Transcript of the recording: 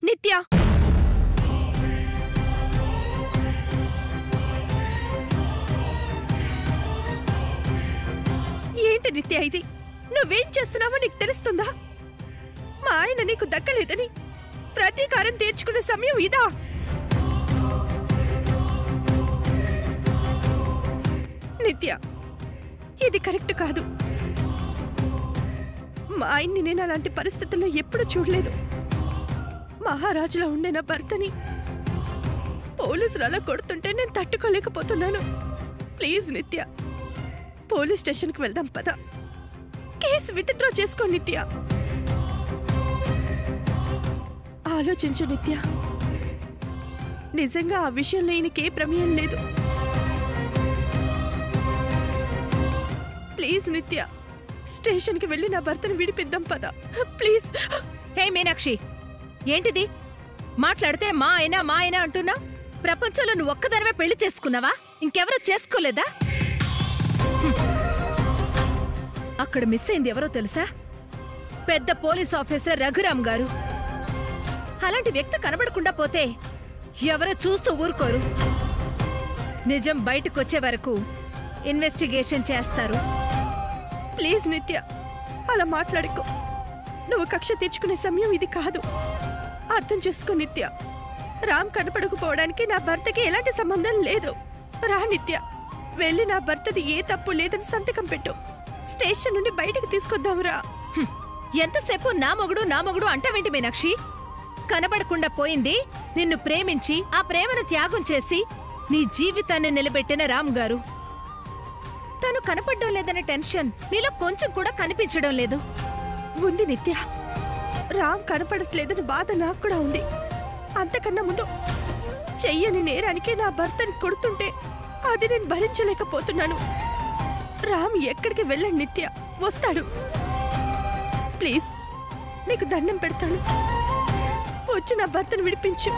నిత్య, ఏంటి నిత్య ఇది? నువ్వేం చేస్తున్నావో నీకు తెలుస్తుందా? మా ఆయన నీకు దక్కలేదని ప్రతీకారం తీర్చుకునే సమయం ఇదా? నిత్య, ఇది కరెక్ట్ కాదు. మా ఆయన్ని నేను అలాంటి పరిస్థితుల్లో ఎప్పుడు చూడలేదు. మహారాజులా ఉండే నా భర్తని పోలీసులు అలా కొడుతుంటే నేను తట్టుకోలేకపోతున్నాను. ప్లీజ్ నిత్య, పోలీస్ స్టేషన్కి వెళ్దాం పద. కేసు విత్డ్రా చేసుకో నిత్య. ఆలోచించు నిత్య, నిజంగా ఆ విషయంలో ఈయనకే ప్రమేయం లేదు. ప్లీజ్ నిత్య, స్టేషన్కి వెళ్ళి నా భర్తను విడిపిద్దాం పద ప్లీజ్. హే మీనాక్షి, ఏంటిది? మాట్లాడితే మా ఆయన అంటున్నా? ప్రపంచంలో నువ్వు ఒక్కదానివే పెళ్లి చేసుకున్నావా? ఇంకెవరూ చేసుకోలేదా? అక్కడ మిస్ అయింది ఎవరో తెలుసా? పెద్ద పోలీస్ ఆఫీసర్ రఘురామ్ గారు. అలాంటి వ్యక్తి కనబడకుండా పోతే ఎవరో చూస్తూ ఊరుకోరు. నిజం బయటకొచ్చే వరకు ఇన్వెస్టిగేషన్ చేస్తారు. ప్లీజ్ నిత్య, అలా మాట్లాడుకో. నువ్వు కక్ష తీర్చుకునే సమయం ఇది కాదు. అర్థం చేసుకో నిత్య. రామ్ కనపడకపోవడానికి నా భర్తకి ఎలాంటి సంబంధం లేదు. రా నిత్య, వెళ్ళి నా భర్తది ఏ తప్పు లేదని సంతకం పెట్టు. స్టేషన్ నుండి బయటకు తీసుకొద్దాంరా. ఎంతసేపు నా మొగుడు అంటావేంటి మీనాక్షి? కనబడకుండా పోయింది నిన్ను ప్రేమించి ఆ ప్రేమను త్యాగం చేసి నీ జీవితాన్ని నిలబెట్టిన రామ్ గారు. తను కనపడ్డం లేదనే టెన్షన్ నీలో కొంచెం కూడా కనిపించడం లేదు. ఉంది నిత్య, రామ్ కనపడట్లేదని బాధ నాకు కూడా ఉంది. అంతకన్నా ముందు చెయ్యని నేరానికి నా భర్తని కొడుతుంటే అది నేను భరించలేకపోతున్నాను. రామ్ ఎక్కడికి వెళ్ళండి నిత్య, వస్తాడు. ప్లీజ్, నీకు దండం పెడతాను, వచ్చి నా భర్తను విడిపించు.